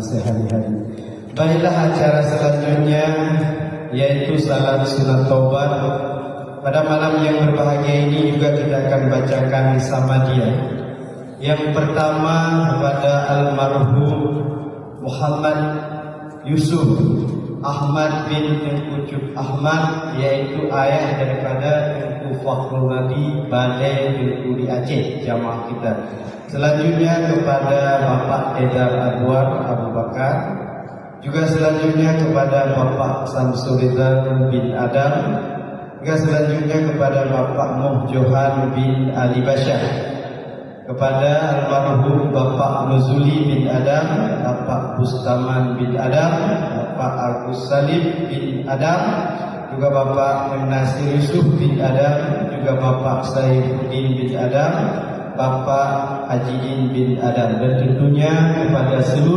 sehari-hari. Baiklah, acara selanjutnya yaitu salat sunat taubat. Pada malam yang berbahagia ini juga kita akan bacakan sama dia. Yang pertama kepada almarhum Muhammad Yusuf Ahmad bin Tengku Ahmad, yaitu ayah daripada Tengku Fakhrul Nabi Balai Tengku di Aceh, jamaah kita. Selanjutnya kepada Bapak Edar Adwar Abu Bakar. Juga selanjutnya kepada Bapak Samsurizal bin Adam. Juga selanjutnya kepada Bapak Muh Johan bin Ali Bashar. Kepada almarhum Bapak Nuzuli bin Adam, Bapak Bustaman bin Adam, Bapak Agus Salim bin Adam, juga Bapak Nasir Yusuf bin Adam, juga Bapak Saifuddin bin Adam, Bapak Haji bin Adam, dan tentunya kepada seluruh